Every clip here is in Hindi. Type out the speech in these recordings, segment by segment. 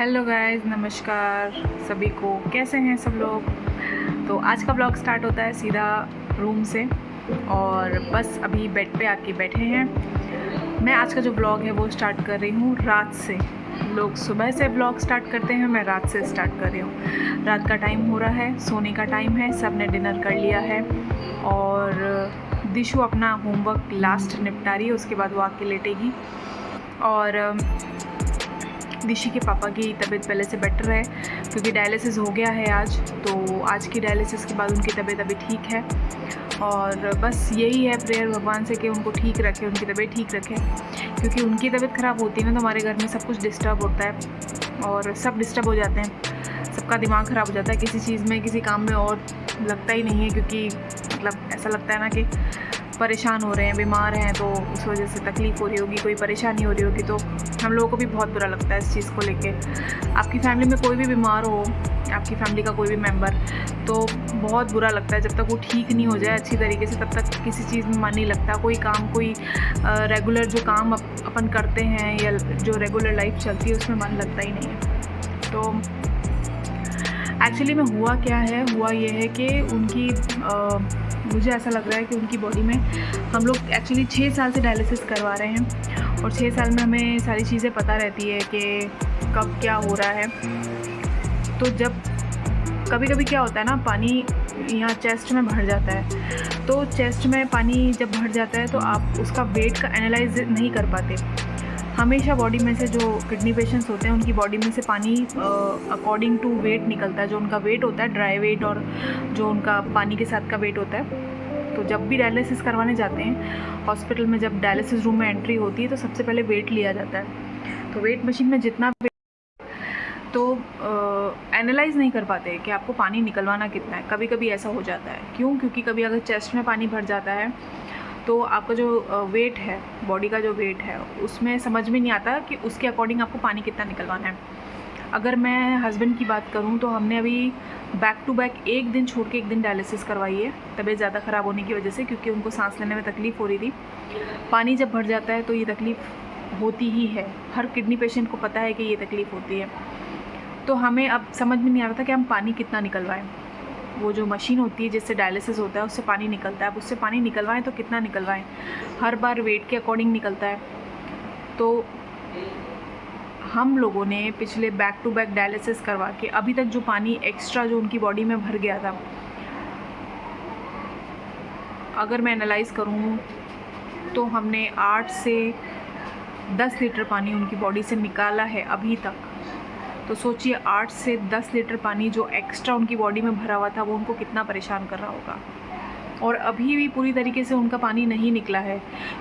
हेलो गाइस, नमस्कार सभी को। कैसे हैं सब लोग। तो आज का ब्लॉग स्टार्ट होता है सीधा रूम से और बस अभी बेड पे आके बैठे हैं। मैं आज का जो ब्लॉग है वो स्टार्ट कर रही हूँ रात से। लोग सुबह से ब्लॉग स्टार्ट करते हैं, मैं रात से स्टार्ट कर रही हूँ। रात का टाइम हो रहा है, सोने का टाइम है, सब ने डिनर कर लिया है और दिशु अपना होमवर्क लास्ट निपटा रही है, उसके बाद वो आके लेटेगी। और दिशी के पापा की तबीयत पहले से बेटर है क्योंकि डायलिसिस हो गया है आज, तो आज की डायलिसिस के बाद उनकी तबीयत अभी ठीक है। और बस यही है प्रेयर भगवान से कि उनको ठीक रखे, उनकी तबीयत ठीक रखे, क्योंकि उनकी तबीयत ख़राब होती है ना तो हमारे घर में सब कुछ डिस्टर्ब होता है और सब डिस्टर्ब हो जाते हैं। सबका दिमाग ख़राब हो जाता है, किसी चीज़ में किसी काम में और लगता ही नहीं है, क्योंकि मतलब ऐसा लगता है ना कि परेशान हो रहे हैं, बीमार हैं, तो उस वजह से तकलीफ़ हो रही होगी, कोई परेशानी हो रही होगी, तो हम लोगों को भी बहुत बुरा लगता है इस चीज़ को लेके। आपकी फैमिली में कोई भी बीमार हो, आपकी फैमिली का कोई भी मेंबर, तो बहुत बुरा लगता है। जब तक वो ठीक नहीं हो जाए अच्छी तरीके से, तब तक किसी चीज़ में मन नहीं लगता। कोई काम, कोई रेगुलर जो काम अपन करते हैं या जो रेगुलर लाइफ चलती है उसमें मन लगता ही नहीं है। तो एक्चुअली में हुआ क्या है, हुआ ये है कि उनकी मुझे ऐसा लग रहा है कि उनकी बॉडी में, हम लोग एक्चुअली 6 साल से डायलिसिस करवा रहे हैं और 6 साल में हमें सारी चीज़ें पता रहती है कि कब क्या हो रहा है। तो जब कभी कभी क्या होता है ना, पानी यहाँ चेस्ट में भर जाता है, तो चेस्ट में पानी जब भर जाता है तो आप उसका वेट का एनालाइज नहीं कर पाते। हमेशा बॉडी में से, जो किडनी पेशेंट्स होते हैं उनकी बॉडी में से पानी अकॉर्डिंग टू वेट निकलता है, जो उनका वेट होता है, ड्राई वेट, और जो उनका पानी के साथ का वेट होता है। तो जब भी डायलिसिस करवाने जाते हैं हॉस्पिटल में, जब डायलिसिस रूम में एंट्री होती है तो सबसे पहले वेट लिया जाता है। तो वेट मशीन में जितना वेट, तो एनालाइज़ नहीं कर पाते कि आपको पानी निकलवाना कितना है। कभी कभी ऐसा हो जाता है, क्यों? क्योंकि कभी अगर चेस्ट में पानी भर जाता है तो आपका जो वेट है, बॉडी का जो वेट है, उसमें समझ में नहीं आता कि उसके अकॉर्डिंग आपको पानी कितना निकलवाना है। अगर मैं हस्बैंड की बात करूं तो हमने अभी बैक टू बैक एक दिन छोड़ के एक दिन डायलिसिस करवाई है, तबीयत ज़्यादा ख़राब होने की वजह से, क्योंकि उनको सांस लेने में तकलीफ़ हो रही थी। पानी जब भर जाता है तो ये तकलीफ़ होती ही है, हर किडनी पेशेंट को पता है कि ये तकलीफ़ होती है। तो हमें अब समझ में नहीं आ रहा था कि हम पानी कितना निकलवाएं। वो जो मशीन होती है जिससे डायलिसिस होता है उससे पानी निकलता है, अब उससे पानी निकलवाएं तो कितना निकलवाएं। हर बार वेट के अकॉर्डिंग निकलता है। तो हम लोगों ने पिछले बैक टू बैक डायलिसिस करवा के अभी तक जो पानी एक्स्ट्रा जो उनकी बॉडी में भर गया था, अगर मैं एनालाइज़ करूँ तो हमने 8 से 10 लीटर पानी उनकी बॉडी से निकाला है अभी तक। तो सोचिए 8 से 10 लीटर पानी जो एक्स्ट्रा उनकी बॉडी में भरा हुआ था वो उनको कितना परेशान कर रहा होगा। और अभी भी पूरी तरीके से उनका पानी नहीं निकला है,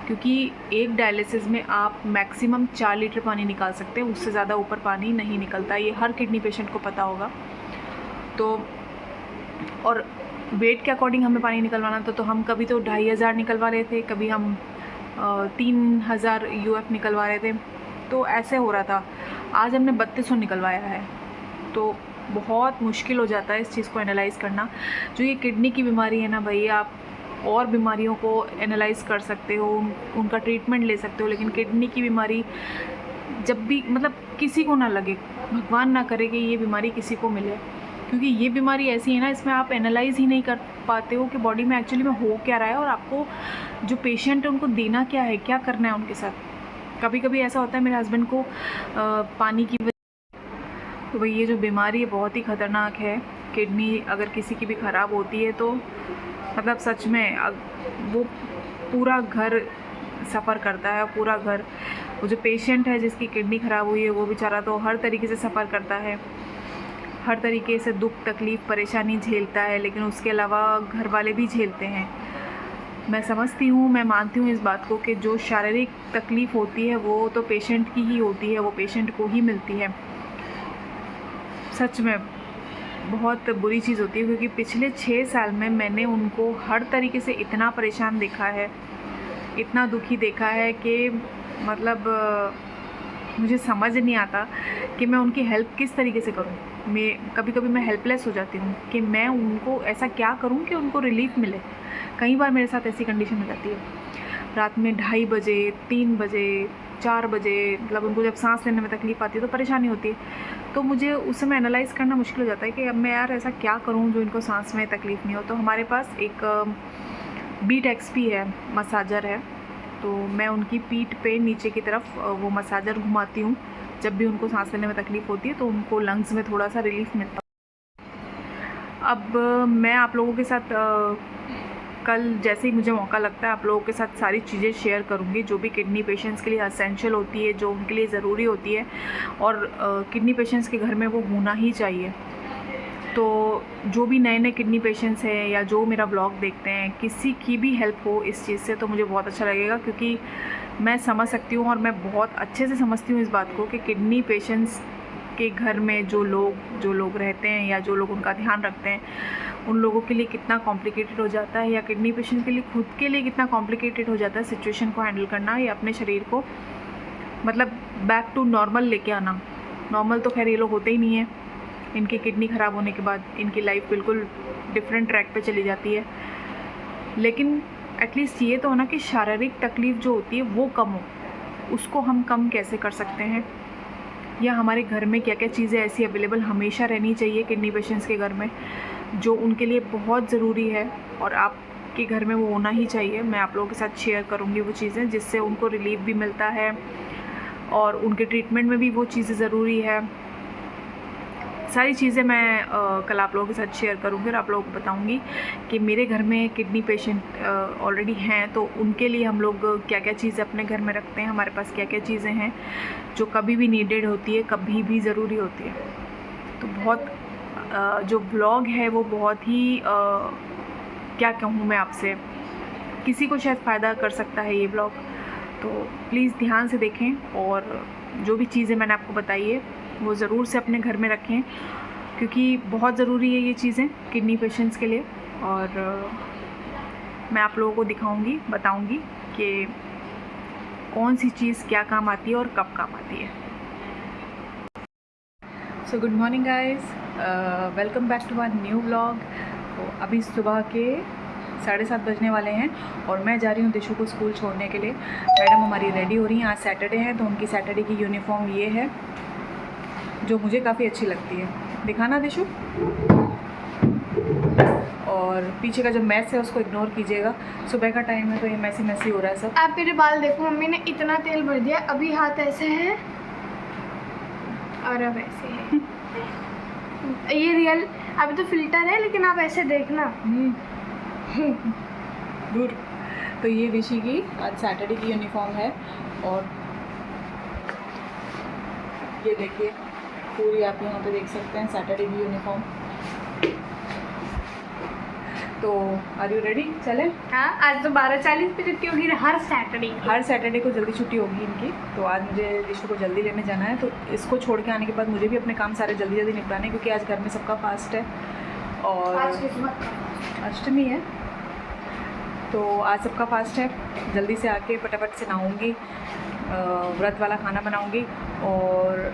क्योंकि एक डायलिसिस में आप मैक्सिमम 4 लीटर पानी निकाल सकते हैं, उससे ज़्यादा ऊपर पानी नहीं निकलता। ये हर किडनी पेशेंट को पता होगा। तो और वेट के अकॉर्डिंग हमें पानी निकलवाना था, तो हम कभी तो 2500 निकलवा रहे थे, कभी हम 3000 यूएफ निकलवा रहे थे, तो ऐसे हो रहा था। आज हमने 3200 निकलवाया है। तो बहुत मुश्किल हो जाता है इस चीज़ को एनालाइज़ करना। जो ये किडनी की बीमारी है ना भाई, आप और बीमारियों को एनालाइज़ कर सकते हो, उनका ट्रीटमेंट ले सकते हो, लेकिन किडनी की बीमारी जब भी, मतलब किसी को ना लगे, भगवान ना करे कि ये बीमारी किसी को मिले, क्योंकि ये बीमारी ऐसी है ना, इसमें आप एनालाइज़ ही नहीं कर पाते हो कि बॉडी में एक्चुअली में हो क्या रहा है और आपको जो पेशेंट है उनको देना क्या है, क्या करना है उनके साथ। कभी कभी ऐसा होता है, मेरे हस्बैंड को पानी की, तो भाई ये जो बीमारी है बहुत ही ख़तरनाक है। किडनी अगर किसी की भी ख़राब होती है तो मतलब सच में वो पूरा घर सफ़र करता है, पूरा घर। वो जो पेशेंट है जिसकी किडनी ख़राब हुई है वो बेचारा तो हर तरीके से सफ़र करता है, हर तरीके से दुख तकलीफ़ परेशानी झेलता है, लेकिन उसके अलावा घर वाले भी झेलते हैं। मैं समझती हूँ, मैं मानती हूँ इस बात को कि जो शारीरिक तकलीफ़ होती है वो तो पेशेंट की ही होती है, वो पेशेंट को ही मिलती है। सच में बहुत बुरी चीज़ होती है, क्योंकि पिछले 6 साल में मैंने उनको हर तरीके से इतना परेशान देखा है, इतना दुखी देखा है कि मतलब मुझे समझ नहीं आता कि मैं उनकी हेल्प किस तरीके से करूं। कभी कभी मैं हेल्पलेस हो जाती हूं कि मैं उनको ऐसा क्या करूं कि उनको रिलीफ मिले। कई बार मेरे साथ ऐसी कंडीशन हो जाती है, रात में 2:30 बजे, 3 बजे, 4 बजे, मतलब उनको जब सांस लेने में तकलीफ़ आती है तो परेशानी होती है। तो मुझे उस समय एनालाइज़ करना मुश्किल हो जाता है कि अब मैं यार ऐसा क्या करूं जो इनको सांस में तकलीफ़ नहीं हो। तो हमारे पास एक बीट एक्सपी है, मसाजर है, तो मैं उनकी पीठ पे नीचे की तरफ वो मसाजर घुमाती हूँ। जब भी उनको सांस लेने में तकलीफ़ होती है तो उनको लंग्स में थोड़ा सा रिलीफ मिलता है। अब मैं आप लोगों के साथ कल जैसे ही मुझे मौका लगता है आप लोगों के साथ सारी चीज़ें शेयर करूँगी जो भी किडनी पेशेंट्स के लिए असेंशियल होती है, जो उनके लिए ज़रूरी होती है और किडनी पेशेंट्स के घर में वो होना ही चाहिए। तो जो भी नए नए किडनी पेशेंट्स हैं या जो मेरा ब्लॉग देखते हैं, किसी की भी हेल्प हो इस चीज़ से तो मुझे बहुत अच्छा लगेगा, क्योंकि मैं समझ सकती हूँ और मैं बहुत अच्छे से समझती हूँ इस बात को कि किडनी पेशेंट्स के घर में जो लोग रहते हैं या जो लोग उनका ध्यान रखते हैं, उन लोगों के लिए कितना कॉम्प्लिकेटेड हो जाता है, या किडनी पेशेंट के लिए खुद के लिए कितना कॉम्प्लिकेटेड हो जाता है सिचुएशन को हैंडल करना, या अपने शरीर को मतलब बैक टू नॉर्मल लेके आना। नॉर्मल तो खैर ये लोग होते ही नहीं है, इनकी किडनी ख़राब होने के बाद इनकी लाइफ बिल्कुल डिफरेंट ट्रैक पे चली जाती है। लेकिन एटलीस्ट ये तो होना कि शारीरिक तकलीफ़ जो होती है वो कम हो, उसको हम कम कैसे कर सकते हैं, या हमारे घर में क्या क्या चीज़ें ऐसी अवेलेबल हमेशा रहनी चाहिए किडनी पेशेंट्स के घर में जो उनके लिए बहुत ज़रूरी है और आपके घर में वो होना ही चाहिए। मैं आप लोगों के साथ शेयर करूँगी वो चीज़ें जिससे उनको रिलीफ भी मिलता है और उनके ट्रीटमेंट में भी वो चीज़ें ज़रूरी है। सारी चीज़ें मैं कल आप लोगों के साथ शेयर करूँगी और आप लोगों को बताऊँगी कि मेरे घर में किडनी पेशेंट ऑलरेडी हैं तो उनके लिए हम लोग क्या क्या चीज़ें अपने घर में रखते हैं, हमारे पास क्या क्या चीज़ें हैं जो कभी भी नीडेड होती है, कभी भी ज़रूरी होती है। तो बहुत जो ब्लॉग है वो बहुत ही क्या कहूँ मैं आपसे, किसी को शायद फ़ायदा कर सकता है ये ब्लॉग, तो प्लीज़ ध्यान से देखें और जो भी चीज़ें मैंने आपको बताई है वो ज़रूर से अपने घर में रखें, क्योंकि बहुत ज़रूरी है ये चीज़ें किडनी पेशेंट्स के लिए। और मैं आप लोगों को दिखाऊंगी, बताऊंगी कि कौन सी चीज़ क्या काम आती है और कब काम आती है। So good morning guys, welcome back to our new vlog. तो अभी सुबह के 7:30 बजने वाले हैं और मैं जा रही हूँ दिशु को स्कूल छोड़ने के लिए। मैडम हमारी रेडी हो रही हैं, आज सैटरडे है तो उनकी सैटरडे की यूनिफॉर्म ये है जो मुझे काफ़ी अच्छी लगती है। दिखाना दिशु। और पीछे का जो मैस है उसको इग्नोर कीजिएगा, सुबह का टाइम है तो ये मैसी हो रहा है सब। आप मेरे बाल देखो, मम्मी ने इतना तेल भर दिया, अभी हाथ ऐसे है और अब ऐसे है। ये रियल, अभी तो फिल्टर है लेकिन आप ऐसे देखना। गुड। तो ये ऋषि की आज सैटरडे की यूनिफॉर्म है और ये देखिए पूरी आप यहाँ पे देख सकते हैं सैटरडे की यूनिफॉर्म। तो आर यू रेडी? चले? हाँ, आज तो 12:40 पे छुट्टी होगी हर सैटरडे को जल्दी छुट्टी होगी इनकी। तो आज मुझे ऋषु को जल्दी लेने जाना है, तो इसको छोड़ के आने के बाद मुझे भी अपने काम सारे जल्दी निपटाने, क्योंकि आज घर में सबका फास्ट है और अष्टमी है तो आज सबका फास्ट है। जल्दी से आके फटाफट से नहाऊंगी, व्रत वाला खाना बनाऊंगी और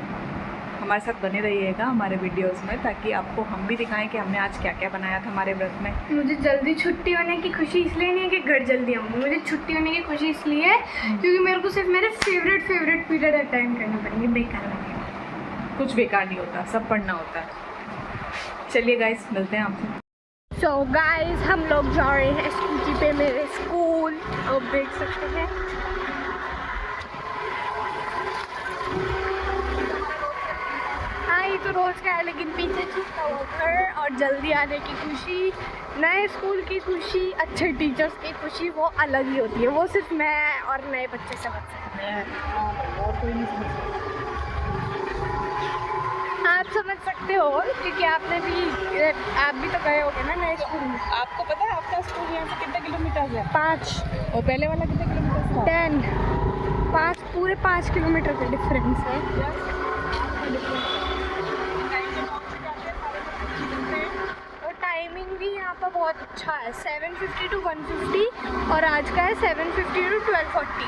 हमारे साथ बने रहिएगा हमारे वीडियोस में, ताकि आपको हम भी दिखाएं कि हमने आज क्या क्या बनाया था हमारे व्रत में। मुझे जल्दी छुट्टी होने की खुशी इसलिए नहीं है कि घर जल्दी आऊँगी, मुझे छुट्टी होने की खुशी इसलिए है क्योंकि मेरे को सिर्फ मेरे फेवरेट पीरियड अटेंड करने पड़ेंगे। बेकार लगेगा, कुछ बेकार नहीं होता, सब पढ़ना होता है। चलिए गाइस, मिलते हैं आपसे। सो गाइस, हम लोग जा रहे हैं स्कूटी पे मेरे स्कूल, आप देख सकते हैं। तो रोज़ का है लेकिन पीछे छूटा हुआ घर और जल्दी आने की खुशी, नए स्कूल की खुशी, अच्छे टीचर्स की खुशी वो अलग ही होती है। वो सिर्फ मैं और नए बच्चे समझ सकते हैं, और कोई नहीं समझ सकता। आप समझ सकते हो क्योंकि आप भी तो गए होगे ना नए स्कूल में। आपको पता है आपका स्कूल यहाँ से कितने किलोमीटर है? 5। और पहले वाला कितने किलोमीटर था? 10। 5 पूरे 5 किलोमीटर का डिफरेंस है। भी यहाँ पर बहुत अच्छा है, 7:50 to 1:50 और आज का है 7:50 to 12:40।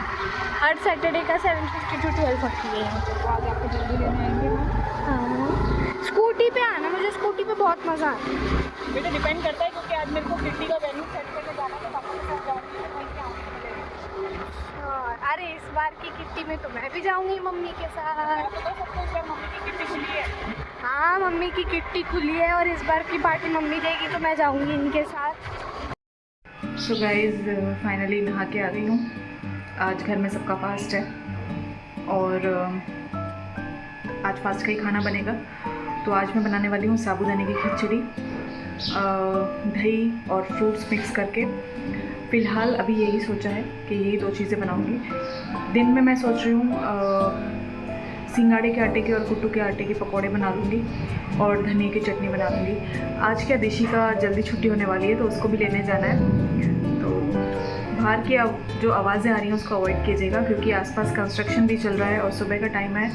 हर सैटरडे का 7:50 to 12:40 है यहाँ पे। आज आपको जल्दी लेने आएंगे। हाँ, स्कूटी पे आना, मुझे स्कूटी पे बहुत मज़ा आता है। बेटा डिपेंड करता है क्योंकि आज मेरे को किडनी का वेन्यू सेट करके जाना है तो पापा के साथ जा रही है। अरे इस बार की किट्टी में तो मैं भी जाऊंगी मम्मी के साथ। हाँ मम्मी की किट्टी खुली है और इस बार की पार्टी मम्मी देगी तो मैं जाऊंगी इनके साथ। सो गाइज फाइनली नहा के आ गई हूँ। आज घर में सबका फास्ट है और आज फास्ट का ही खाना बनेगा। तो आज मैं बनाने वाली हूँ साबूदाने की खिचड़ी, दही और फ्रूट्स मिक्स करके। फ़िलहाल अभी यही सोचा है कि यही 2 चीज़ें बनाऊँगी। दिन में मैं सोच रही हूँ सिंगाड़े के आटे के और कुट्टू के आटे के पकौड़े बना लूँगी और धनिया की चटनी बना लूँगी। आज क्या दिशी का जल्दी छुट्टी होने वाली है तो उसको भी लेने जाना है। तो बाहर की जो आवाज़ें आ रही हैं उसको अवॉइड कीजिएगा क्योंकि आसपास कंस्ट्रक्शन भी चल रहा है और सुबह का टाइम है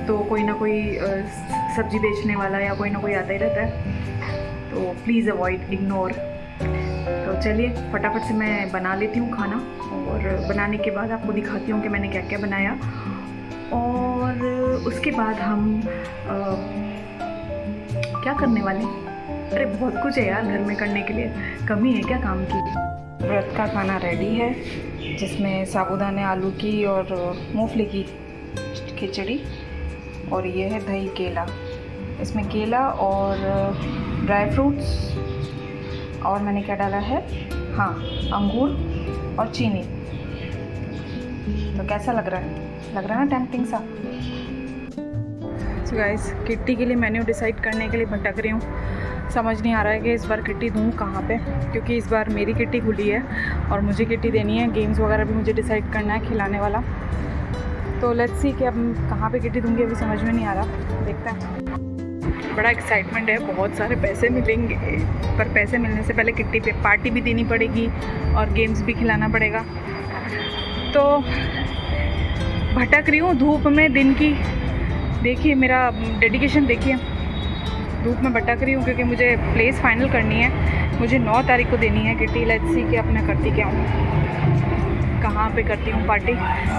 तो कोई ना कोई सब्ज़ी बेचने वाला या कोई ना कोई आता ही रहता है। तो प्लीज़ अवॉइड, इग्नोर। तो चलिए फटाफट से मैं बना लेती हूँ खाना और बनाने के बाद आपको दिखाती हूँ कि मैंने क्या क्या बनाया और उसके बाद हम क्या करने वाले हैं। अरे बहुत कुछ है यार घर में करने के लिए, कमी है क्या काम की। व्रत का खाना रेडी है जिसमें साबूदाने आलू की और मूंगफली की खिचड़ी और ये है दही केला। इसमें केला और ड्राई फ्रूट्स और मैंने क्या डाला है, हाँ अंगूर और चीनी। तो कैसा लग रहा है, लग रहा है ना टेम्पटिंग सा। सो गाइस किट्टी के लिए मेन्यू डिसाइड करने के लिए भटक रही हूँ। समझ नहीं आ रहा है कि इस बार किट्टी दूँ कहाँ पे, क्योंकि इस बार मेरी किट्टी खुली है और मुझे किट्टी देनी है। गेम्स वगैरह भी मुझे डिसाइड करना है खिलाने वाला। तो लेट्स सी कि अब कहाँ पे किट्टी दूँगी अभी समझ में नहीं आ रहा, देखते हैं। बड़ा एक्साइटमेंट है, बहुत सारे पैसे मिलेंगे पर पैसे मिलने से पहले किट्टी पे पार्टी भी देनी पड़ेगी और गेम्स भी खिलाना पड़ेगा। तो भटक रही हूँ धूप में दिन की। देखिए मेरा डेडिकेशन देखिए, धूप में भटक रही हूँ क्योंकि मुझे प्लेस फाइनल करनी है। मुझे 9 तारीख को देनी है किट्टी। लेट्स सी कि अब मैं करती क्या हूँ, कहाँ पे करती हूँ पार्टी।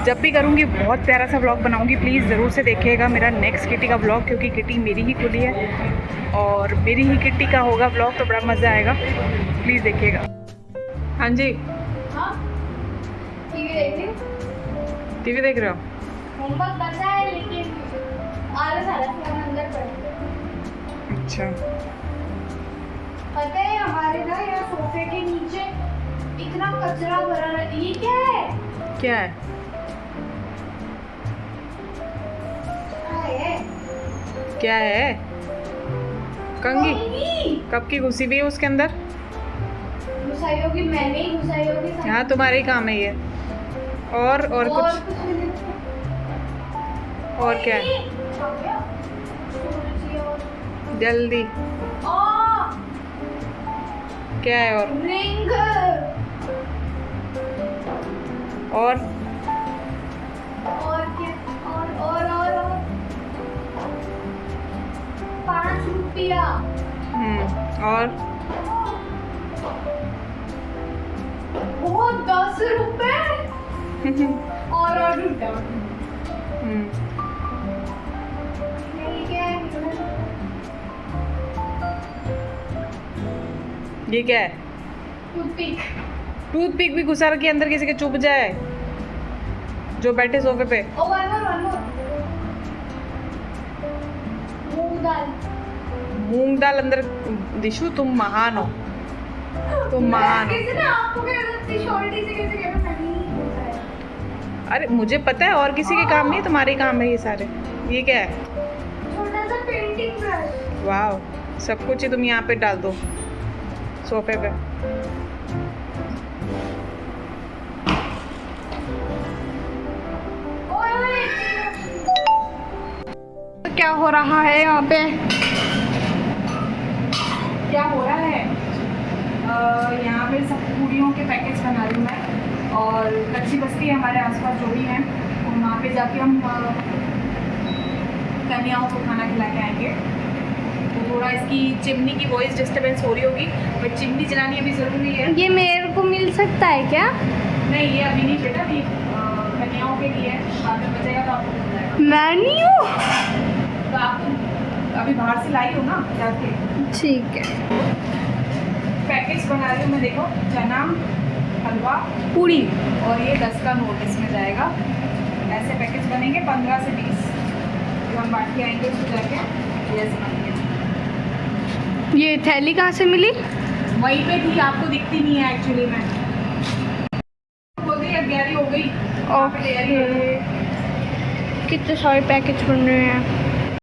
जब भी करूँगी बहुत प्यारा सा व्लॉग बनाऊँगी, प्लीज़ ज़रूर से देखिएगा मेरा नेक्स्ट किट्टी का व्लॉग, क्योंकि किट्टी मेरी ही खुली है और मेरी ही किट्टी का होगा व्लॉग तो बड़ा मज़ा आएगा। प्लीज़ देखिएगा। हाँ जी टीवी देख रहे हो? होमवर्क बचा है लेकिन आलस आ रहा है फोन अंदर पड़ा। अच्छा पता है हमारे ना यहाँ सोफे के नीचे इतना कचरा भरा है। ये क्या है? क्या है? क्या है? कंघी? कब की घुसी हुई है उसके अंदर? घुसाई होगी, मैंने ही घुसाई होगी। हाँ तुम्हारे ही काम है ये। और कुछ और क्या है? जल्दी क्या है? और रिंग और क्या? और 5 रुपया। और वो 10 रुपए और रुपया। ये क्या है? टूथपिक भी घुसा रखी है अंदर, किसी के चुभ जाए जो बैठे सोफे पे। मूंग दाल अंदर। दिशु तुम महान हो, तुम महान हो। अरे मुझे पता है और किसी के काम नहीं, तुम्हारे काम है ये सारे। ये क्या है? छोटा सा पेंटिंग ब्रश। वाह, सब कुछ ही तुम यहाँ पे डाल दो सोफे पे। क्या हो रहा है यहाँ पे? क्या हो रहा है? यहाँ पे सब पूड़ियों के पैकेट्स बना रही हूँ मैं और कच्ची बस्ती हमारे आसपास जो भी हैं तो वहाँ पे जाके हम कन्याओं को खाना खिला के आएंगे। तो थोड़ा इसकी चिमनी की वॉइस डिस्टर्बेंस हो रही होगी, बट चिमनी जलानी अभी ज़रूरी है। ये मेरे को मिल सकता है क्या? नहीं ये अभी नहीं बेटा, अभी कन्याओं के लिए बाद में बचेगा तो आपको मिल जाएगा। मैं नहीं हूँ तो आप अभी बाहर से लाई हो ना जाके। ठीक है। पैकेट्स बना रही हूँ मैं, देखो चना, हलवा पूरी और ये 10 का नोट इसमें जाएगा। ऐसे पैकेज बनेंगे 15 से 20। जब हम बाटी आएंगे उसको जाके ये ऐसे बनेंगे। ये थैली कहाँ से मिली? वहीं पे थी, आपको दिखती नहीं है एक्चुअली में। हो गई 11 हो गई। ओके, कितने सारे पैकेज बन रहे हैं।